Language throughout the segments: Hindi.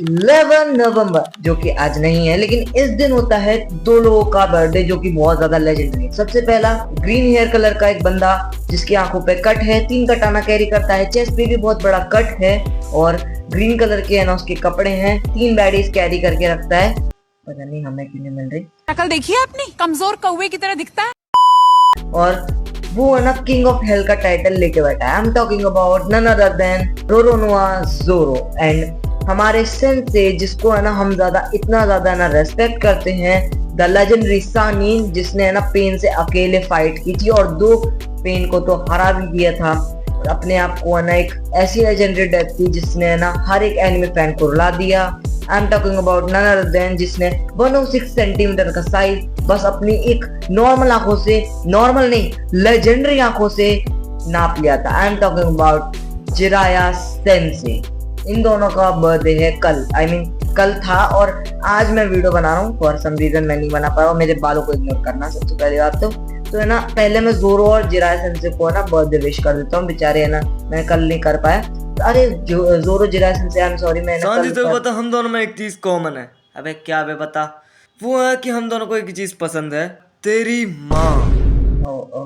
11 नवंबर, जो कि आज नहीं है, लेकिन इस दिन होता है दो लोगों का बर्थडे जो कि बहुत ज्यादा लेजेंडरी है। सबसे पहला ग्रीन हेयर कलर का एक बंदा जिसकी आंखों पे कट है, 3 कटाना कैरी करता है, चेस्ट पे भी बहुत बड़ा कट है और ग्रीन कलर के है ना उसके कपड़े हैं, 3 बैडीज कैरी करके रखता है। पता नहीं हमें क्यों नहीं मिल रही। शक्ल देखी है अपनी, कमजोर कौवे की तरह दिखता है। और वो है ना किंग ऑफ हेल का टाइटल लेके बैठा है। I am talking about none other than Roronoa Zoro. And हमारे सेंसे जिसको है ना हम इतना ज्यादा ना रेस्पेक्ट करते हैं, द लेजेंडरी सानिन, जिसने है ना पेन से अकेले फाइट की थी और 2 पेन को तो हरा भी दिया था। और अपने आप को है ना एक ऐसी लेजेंडरी डेथ थी जिसने है ना हर एक एनिमे फैन को रुला दिया। I am talking about none other than जिसने 106 सेंटीमीटर का साइज बस अपनी एक नॉर्मल आंखों से, नॉर्मल नहीं लेजेंडरी आंखों से नाप लिया था। I am talking about Jiraiya sensei. इन दोनों का बर्थडे है कल, कल था और आज मैं वीडियो बना रहा हूँ। फॉर सम रीजन मैं नहीं बना पा रहा हूँ, मेरे बालों को इग्नोर करना सबसे पहली बात। तो है ना पहले मैं ज़ोरो और जिराया सेंसे को है ना बर्थडे विश कर देता हूँ। बेचारे है ना मैं कल नहीं कर पाया। अरे Zoro Jiraiya sensei, I am sorry. मैंने सांझी तो बता, हम दोनों में एक चीज कॉमन है। अबे क्या बे बता। वो है कि हम दोनों को एक चीज पसंद है, तेरी माँ।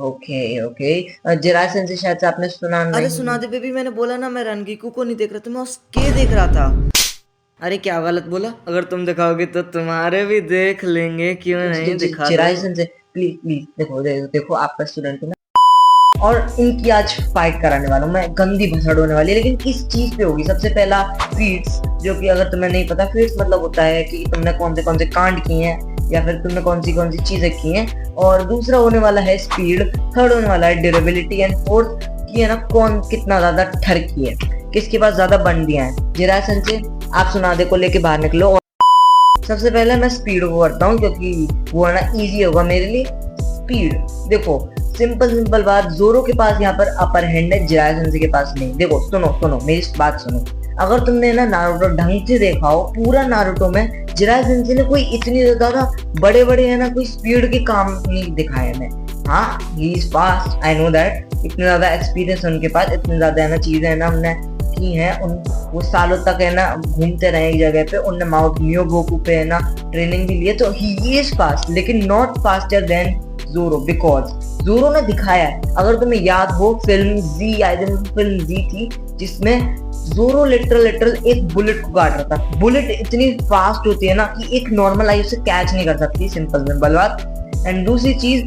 ओके जिराया सेंसे शायद से आपने सुना नहीं। अरे सुना दे बेबी, मैंने बोला ना मैं रनगीकू को नहीं देख रहा था, मैं उसके देख रहा था। अरे क्या गलत बोला? अगर तुम दिखाओगे तो तुम्हारे भी देख लेंगे, क्यों नहीं दिखा। जिराया सेंसे प्लीज प्लीज देखो आपका स्टूडेंट है ना। और इनकी आज फाइट कराने वाला हूँ मैं, गंदी भसड़ होने वाली है, लेकिन किस चीज पे होगी। सबसे पहला फीट्स, जो कि अगर तुम्हें नहीं पता, फीट्स मतलब होता है कि तुमने कौन से कांड किए हैं या फिर तुमने कौन सी चीजें की हैं। और दूसरा होने वाला है स्पीड, थर्ड होने वाला है ड्यूरेबिलिटी एंड फोर्थ की है ना कौन कितना ज्यादा ठरकी है, किसके पास ज्यादा बंडियां हैं। जिराया सेंसे आप सुनादे को लेके बाहर निकलो। और सबसे पहले मैं स्पीड को करता हूँ क्योंकि वो है ना इजी होगा मेरे लिए। स्पीड देखो, सिंपल बात, ज़ोरो के पास यहाँ पर अपर हैंड है, जिराया सेंसे के पास नहीं। देखो सुनो मेरी बात सुनो। अगर तुमने ना नारुतो ढंग से देखा हो, पूरा नारुतो में जिराया सेंसे ने कोई इतनी ज्यादा बड़े है ना कोई स्पीड के काम नहीं दिखाए हमें। हाँ ही is fast, I know that, इतने ज्यादा एक्सपीरियंस उनके पास, इतनी ज्यादा है ना चीजें है ना हमने की हैं। वो सालों तक है ना घूमते रहे एक जगह पे, उनने माउंट मियोगोकू पे है ना ट्रेनिंग भी लिए। तो ही इज फास्ट लेकिन not faster than Zoro, because Zoro ने दिखाया है, अगर तुम्हें याद हो film Z, I think film Z थी, जिसमें ज़ोरो लिटरल एक बुलेट को काट रहा था। बुलेट इतनी फास्ट होती है ना कि एक नॉर्मल आई उसे कैच नहीं कर सकती, सिंपल बात। एंड दूसरी चीज,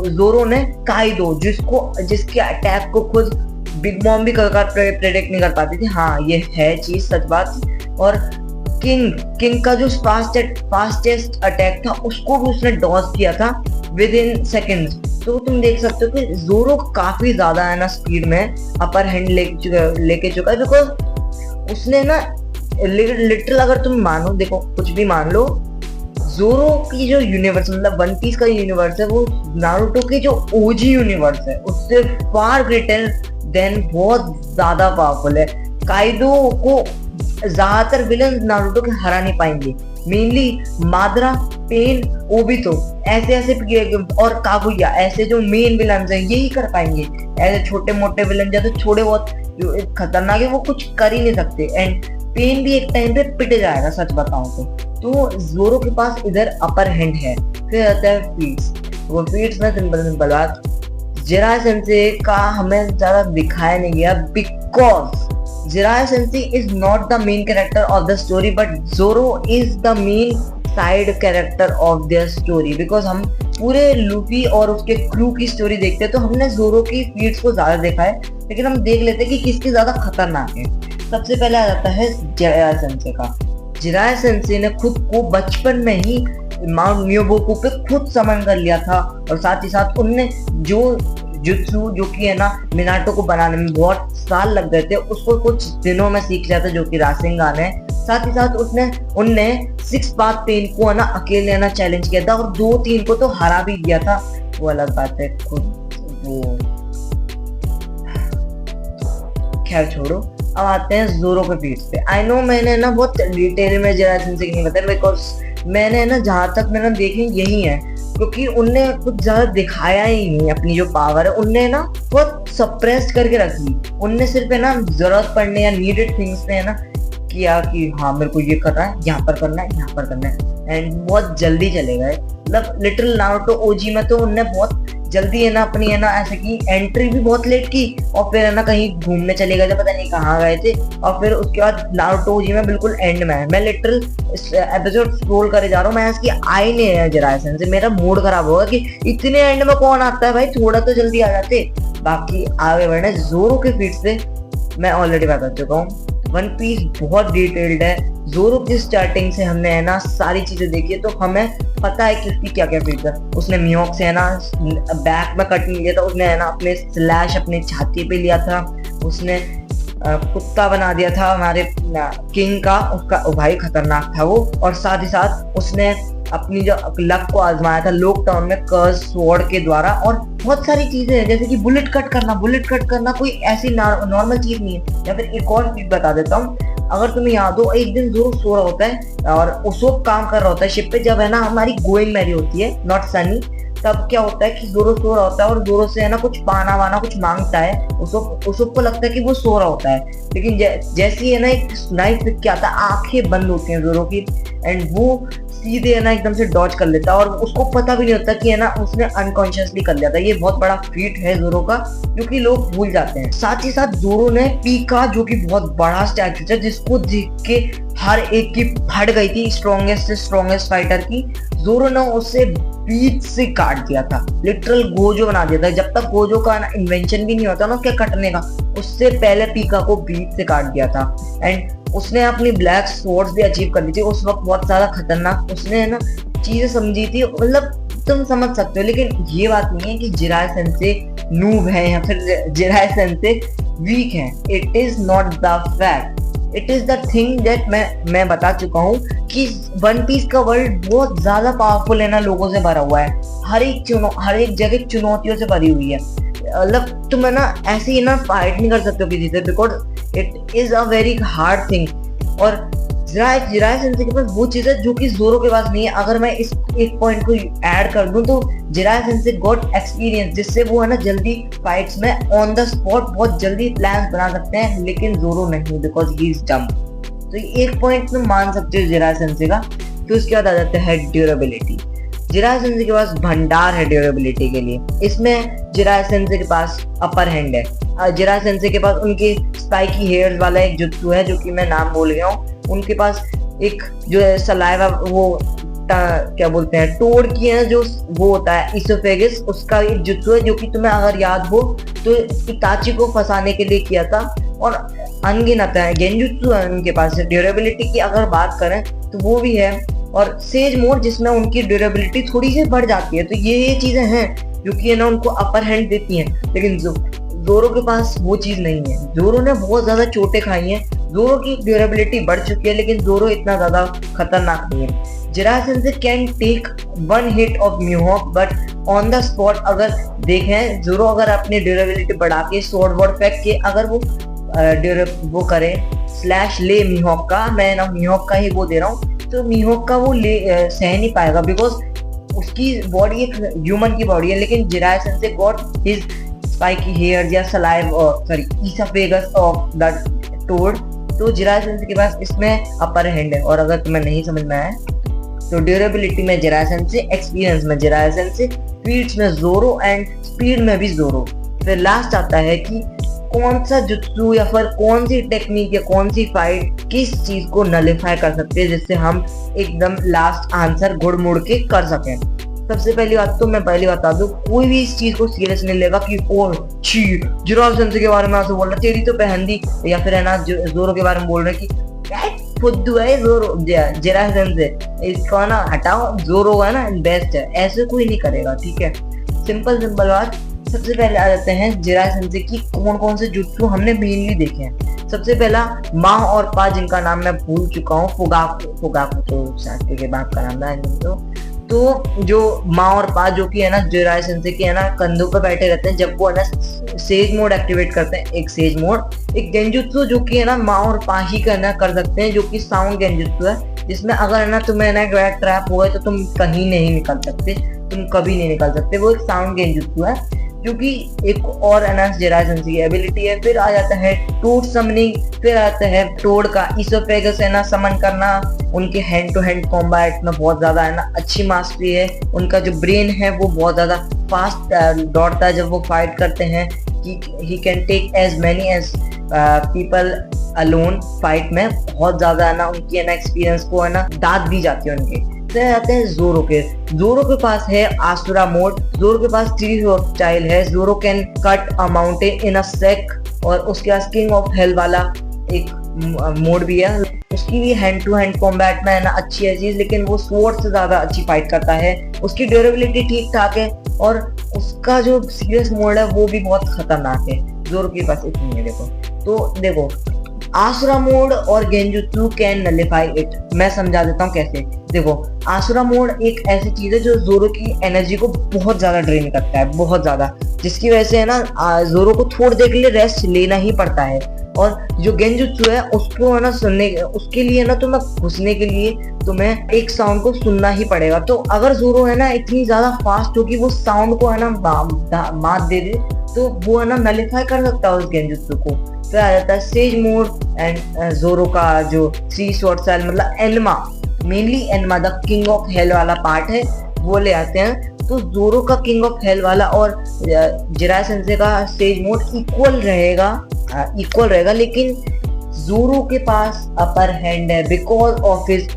ज़ोरो ने काइडो जिसके अटैक को खुद बिग मॉम भी प्रेडिक्ट नहीं कर पाती थी। हाँ ये है चीज, सच बात। और किंग का जो फास्टेस्ट अटैक था उसको भी उसने डॉज किया था विद इन सेकेंड्स। तो तुम देख सकते हो कि ज़ोरो काफी ज्यादा है ना स्पीड में अपर हैंड लेके चुका है, बिकॉज उसने ना लिटरल, अगर तुम मानो, देखो कुछ भी मान लो, ज़ोरो की जो यूनिवर्स मतलब वन पीस का यूनिवर्स है वो नारुतो के जो ओजी यूनिवर्स है उससे फार ग्रेटर देन, बहुत ज्यादा पावरफुल है। काइडो को ज्यादातर विलन नारुतो के हरा नहीं पाएंगे, मेनली मादरा, पेन, ओबितो ऐसे और कागुया ऐसे जो मेन विलन हैं यही कर पाएंगे। ऐसे छोटे मोटे विलन जैसे थोड़े बहुत जो खतरनाक है वो कुछ कर ही नहीं सकते। एंड पेन भी एक टाइम पे पिट जाएगा सच बताऊं तो ज़ोरो के पास इधर अपर हैंड है। फिर आता है फीट्स, वो फीट्स में सिंपल बात, जिराया सेंसे का हमें ज्यादा दिखाया नहीं गया, because Jiraiya sensei is not the main character of the story, but Zoro is the main side character of the story. Because हम पूरे लूफी और उसके क्रू की स्टोरी देखते हैं तो हमने ज़ोरो की फीट्स को ज्यादा देखा है, लेकिन हम देख लेते हैं कि किसकी ज्यादा खतरनाक है। सबसे पहले आ जाता है जिराया सेंसे का। जिराया सेंसे ने खुद को बचपन में ही माउंट मियोगोकू पे खुद समन कर लिया था, और साथ ही साथ उनने जो जुत्सु जो कि है ना मिनाटो को बनाने में बहुत साल लग गए थे उसको कुछ दिनों में सीख लिया था, जो कि रासेंगान है। साथ ही साथ उनने 6 पाथ पेन को है ना अकेले ना चैलेंज किया था और 2-3 को तो हरा भी दिया था, वो अलग बात है। वो खैर छोड़ो, अब आते हैं ज़ोरो के फीट्स पे। आई नो मैंने ना बहुत डिटेल में जिराया सेंसे नहीं बताया, बिकॉज मैंने ना जहाँ तक मैंने देखे यही है, क्योंकि उनने कुछ ज्यादा दिखाया ही नहीं अपनी जो पावर है, उनने ना बहुत सप्रेस करके रखी। उनने सिर्फ है ना जरूरत पड़ने या नीडेड थिंग्स पे है ना किया कि हाँ मेरे को ये करना है, यहाँ पर करना है, यहाँ पर करना है, एंड बहुत जल्दी चले गए। मतलब लिटिल नारुतो ओजी में तो उनने बहुत जल्दी है ना अपनी है ना ऐसे की एंट्री भी बहुत लेट की, और फिर है ना कहीं घूमने चले गए थे, पता नहीं कहाँ गए थे, और फिर उसके बाद नारुतो ओजी में बिल्कुल एंड में है। मैं लिटरल एपिसोड स्क्रॉल करे जा रहा हूँ, मैं इसकी आई नहीं है जिरायसन से, मेरा मूड खराब होगा कि इतने एंड में कौन आता है भाई, थोड़ा तो जल्दी आ जाते। बाकी आगे बढ़ने जोरो के फीट से मैं ऑलरेडी बता चुका हूँ। वन पीस बहुत डिटेल्ड है, जोरो की स्टार्टिंग से हमने है ना सारी चीजें देखी है, तो हमें पता है कि उसकी क्या क्या फीट है। उसने मियोक से है ना बैक में कटिंग लिया था, उसने है ना अपने स्लैश अपने छाती पे लिया था, उसने कुत्ता बना दिया था हमारे किंग का, उसका भाई खतरनाक था वो, और साथ ही साथ उसने अपनी जो लक को आजमाया था लॉकडाउन में कर्स स्वॉर्ड के द्वारा। और बहुत सारी चीजें हैं जैसे कि बुलेट कट करना कोई ऐसी नॉर्मल चीज नहीं है। या फिर एक और चीज बता देता हूँ, अगर तुम्हें याद हो एक दिन जोरो सो रहा होता है और उसको काम कर रहा होता है शिप पे, जब है ना हमारी गोइंग मैरी होती है नॉट सनी, तब क्या होता है कि जोरो सो रहा होता है और जोरो से है ना कुछ पाना वाना कुछ मांगता है, उसको लगता है कि वो सो रहा होता है, लेकिन जैसे ही है ना एक नाइफ पिक के आता है, आंखें बंद होती हैं जोरो की, एंड वो सीधे है ना एकदम से डॉज कर लेता है, और उसको पता भी नहीं होता कि है ना उसने अनकॉन्शियसली कर लिया था। ये बहुत बड़ा फीट है जोरो का, क्योंकि लोग भूल जाते हैं। साथ ही साथ जोरो ने पीका, जो कि बहुत बड़ा स्टैचू था, जिसको देख के हर एक की फट गई थी स्ट्रॉन्गेस्ट से स्ट्रॉन्गेस्ट फाइटर की, जोरो ने उसे बीच से काट दिया था, लिटरल गोजो बना दिया था। जब तक गोजो का ना इन्वेंशन भी नहीं होता ना क्या कटने का, उससे पहले पीका को बीच से काट दिया था। एंड उसने अपनी ब्लैक स्वॉर्ड्स भी अचीव कर ली थी उस वक्त, बहुत ज्यादा खतरनाक उसने है ना चीजें समझी थी, मतलब तुम समझ सकते हो। लेकिन ये बात नहीं है कि जिरायसन से नूब है या फिर जिरायसन से वीक है, it is not the fact, it is the thing that मैं बता चुका हूँ कि वन पीस का वर्ल्ड बहुत ज्यादा पावरफुल है ना, लोगों से भरा हुआ है, हर एक जगह चुनौतियों से भरी हुई है। मतलब तुम है ना ऐसे ही ना फाइट नहीं कर सकते हो किसी से, because it is a very hard thing. और जिरायसन के पास वो चीज है जो कि जोरो के पास नहीं है। अगर मैं इस एक पॉइंट को ऐड कर दूं तो जिरायसन से गॉट एक्सपीरियंस, जिससे वो है ना जल्दी फाइट्स में ऑन द स्पॉट बहुत जल्दी प्लान बना सकते हैं, लेकिन जोरो नहीं, बिकॉज ही इज डम। तो एक पॉइंट में मान सकते हो जिरायसन का। तो उसके बाद आ जाते हैं ड्यूरेबिलिटी। जिरायसन के पास भंडार है ड्यूरेबिलिटी के लिए, इसमें जिरायसन के पास अपर हैंड है। जिरायसन के पास उनके स्पाइकी हेयर्स वाला एक जुत्सु है, जो कि मैं नाम भूल गया हूँ। उनके पास एक जो है सलाइवा, वो क्या बोलते हैं, टोड़ की है जो वो होता है इसोफेगस, उसका एक जुत्सु है, जो कि तुम्हें अगर याद हो तो इताची को फंसाने के लिए किया था। और अनगिनत है गेंजुत्सु है उनके पास। ड्यूरेबिलिटी की अगर बात करें तो वो भी है, और सेज मोड जिसमें उनकी ड्यूरेबिलिटी थोड़ी सी बढ़ जाती है। तो ये चीजें हैं जो कि है ना उनको अपर हैंड देती हैं, लेकिन जोरो के पास वो चीज नहीं है। जोरो ने बहुत ज्यादा चोटें खाई हैं, जोरो की ड्यूरेबिलिटी बढ़ चुकी है, लेकिन जोरो इतना ज्यादा खतरनाक नहीं है। जिरायसन can take one hit of Mihawk, but on the spot अगर देखें जोरो अगर अपनी ड्यूरेबिलिटी बढ़ा के स्वॉर्ड वर्ड फेंक के अगर वो करे स्लैश ले मिहोक का, मैं ना मिहोक का ही वो दे रहा हूँ, तो मिहोक का वो सह नहीं पाएगा, बिकॉज उसकी बॉडी एक ह्यूमन की बॉडी है। लेकिन जिरायसन से गॉट हिज स्पाइकी हेयर या इसोफेगस ऑफ द टोड, तो जिरायसन के पास इसमें अपर हैंड है। और अगर तुम्हें नहीं समझ में आया तो ड्यूरेबिलिटी में जिरायसन से, एक्सपीरियंस में जिरायसन से, फीट्स में जोरो एंड स्पीड में भी जोरो। फिर लास्ट आता है कि कौन सा जुत्सु या फिर कौन सी टेक्निक या कौन सी फाइट किस चीज को नलिफाई कर सकते हैं, जिससे हम एकदम लास्ट आंसर गुड़ मुड़ के कर सकें। सबसे पहली बात तो मैं पहली बता दूं, कोई भी इस चीज को सीरियस नहीं लेगा कि ओ छी जिरायसन के बारे में ऐसे बोल रहा, तेरी तो पहन दी, या फिर है ना जोरो के बारे में बोल रहे कि फुद्दू है जोरो जिरायसन से, इसको ना हटाओ, जोरो है ना बेस्ट है, ऐसे कोई नहीं करेगा। ठीक है, सिंपल बात। सबसे पहले आ जाते हैं जिरायसन की कौन कौन से जुत्सु हमने मेनली देखे हैं। सबसे पहला मा और पा, जिनका नाम मैं भूल चुका हूँ, फुगाकू तो साथी के बाप का नाम है। तो जो मा और पा जो कि है ना जिरायसन के है ना कंधों पे बैठे रहते हैं जब वो है ना सेज मोड एक्टिवेट करते हैं। एक सेज मोड, एक गेंजुत्सु जो कि है ना मा और पा ही का ना कर सकते हैं, जो कि साउंड गेंजुत्सु है, जिसमें अगर है ना तुम्हें ना ट्रैप हो गए तो तुम कहीं नहीं निकल सकते, तुम कभी नहीं निकल सकते, वो एक साउंड गेंजुत्सु है। जो कि एक और एनहांस जिरायसेंस की एबिलिटी है। फिर आ जाता है टोड समनिंग, फिर आता है टोड का इसोफेगस है ना समन करना। उनके हैंड टू हैंड कॉम्बैट में बहुत ज्यादा है ना अच्छी मास्टरी है। उनका जो ब्रेन है वो बहुत ज्यादा फास्ट दौड़ता है जब वो फाइट करते हैं। He can take as many as people alone fight में। बहुत ज्यादा है ना उनकी है ना एक्सपीरियंस को है ना दाद दी जाती है उनके। फिर आते हैं जोरो के। जोरो के पास है आसुरा मोड। जोरो के पास 3 स्टाइल है। Zoro can cut a mountain in a sec, और उसके पास किंग ऑफ हेल वाला एक मोड भी है। उसकी भी हैंड टू हैंड कॉम्बैट में है ना अच्छी है चीज, लेकिन वो स्वॉर्ड से ज्यादा अच्छी फाइट करता है। उसकी ड्यूरेबिलिटी ठीक ठाक है, और उसका जो सीरियस मोड है वो भी बहुत खतरनाक है। जोरो के पास इतनी है। देखो आसुरा मोड और गेंजुत्सु कैन नलिफाई इट। मैं समझा देता हूँ कैसे। देखो आसुरा मोड एक ऐसी चीज है जो जोरो की एनर्जी को बहुत ज्यादा ड्रेन करता है, बहुत ज्यादा, जिसकी वजह से है ना जोरो को थोड़ी देर के लिए रेस्ट लेना ही पड़ता है। और जो गेंजुत्सु है उसको है ना उसके लिए ना तुम्हें घुसने के लिए तुम्हें एक साउंड को सुनना ही पड़ेगा। तो अगर जोरो है ना इतनी ज्यादा फास्ट हो कि वो साउंड को है ना मात दे दे, तो वो है ना नलिफाई कर सकता है उस गेंजुत्सु को। फिर आ जाता है सेज मोड एंड जोरो का जो 3 स्वॉर्ड स्टाइल मतलब Enma, mainly Enma the king of hello वाला पार्ट है वो ले आते हैं। तो जोरो का किंग ऑफ हेल वाला और जिराय सेंसे का सेज मोड इक्वल रहेगा, लेकिन जोरो के पास अपर हैंड है बिकॉज ऑफ हिज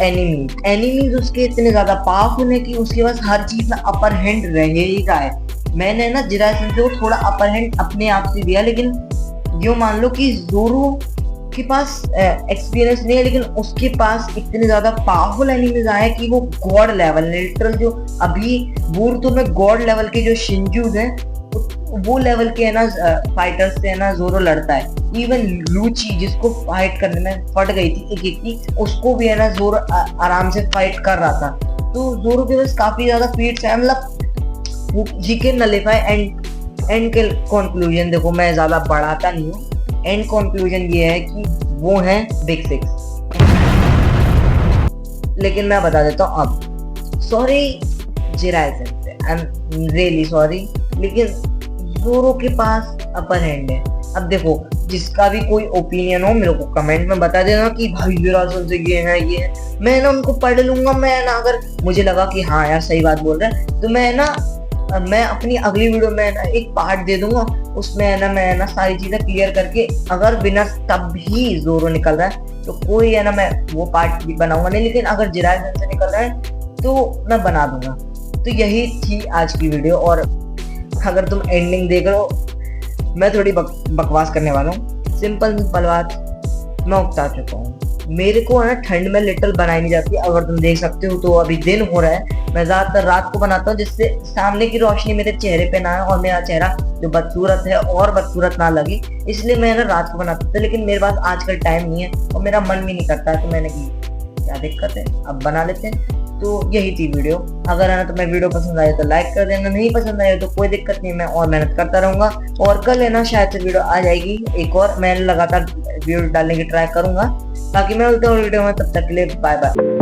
एनिमीज उसके इतने ज्यादा पावरफुल है कि उसके पास हर चीज में अपर हैंड रहेगा है। मैंने ना जिराय सेंसे को थोड़ा अपर हैंड अपने आप से दिया, लेकिन यूं मान लो कि जोरो के पास एक्सपीरियंस नहीं है, लेकिन उसके पास इतने ज्यादा पावरफुल एनिमीज आए कि वो गॉड लेवल, लिटरल जो अभी बोरुतो में गॉड लेवल के जो शिंजूज हैं वो लेवल के है ना फाइटर्स से है ना जोरो लड़ता है। इवन लूची जिसको फाइट करने में फट गई थी एक की, उसको भी है ना जोरो आराम से फाइट कर रहा था। तो जोरो के पास काफी ज्यादा फीट्स है, मतलब ही कैन नलिफाई एंड के कंक्लूजन। देखो मैं ज्यादा बढ़ाता नहीं हूँ, एंड कंक्लूजन ये है कि वो है बिग 6। लेकिन मैं बता देता हूँ अब, sorry Jiraiya sensei, I am really sorry, लेकिन जोरो के पास अपर हैंड है। अब देखो जिसका भी कोई ओपिनियन हो मेरे को कमेंट में बता देना कि भाई जिराय सेंसे ये है, मैं ना उनको पढ़ लूंगा। मैं ना अगर मुझे लगा कि हाँ यार सही बात बोल रहा है, तो मैं अपनी अगली वीडियो में ना एक पार्ट दे दूंगा, उसमें है ना मैं ना सारी चीजें क्लियर करके, अगर विनर तब भी जोरो निकल रहा है तो कोई है ना मैं वो पार्ट भी बनाऊंगा नहीं, लेकिन अगर जिराय सेंसे निकल रहा है तो मैं बना दूंगा। तो यही थी आज की वीडियो, और अगर तुम एंडिंग देख रहे हो, मैं थोड़ी बकवास करने वाला हूँ। सिंपल बात, मैं उकता चुका हूँ। मेरे को है ना ठंड में लिटल बनाई नहीं जाती। अगर तुम देख सकते हो तो अभी दिन हो रहा है, मैं ज्यादातर रात को बनाता हूँ जिससे सामने की रोशनी मेरे चेहरे पे ना आए और मेरा चेहरा जो बदसूरत है और बदसूरत ना लगे, इसलिए मैं ना रात को बनाता था। लेकिन मेरे पास आजकल टाइम नहीं है और मेरा मन भी नहीं करता, तो मैंने की क्या दिक्कत है, अब बना लेते हैं। तो यही थी वीडियो। अगर है ना तुम्हें वीडियो पसंद आए तो लाइक कर देना, नहीं पसंद आए तो कोई दिक्कत नहीं, मैं और मेहनत करता रहूंगा। और कल है ना शायद से वीडियो आ जाएगी एक और, मैं लगातार वीडियो डालने की ट्राई करूंगा। बाकी मैं मिलता हूँ वीडियो में, तब तक के लिए बाय बाय।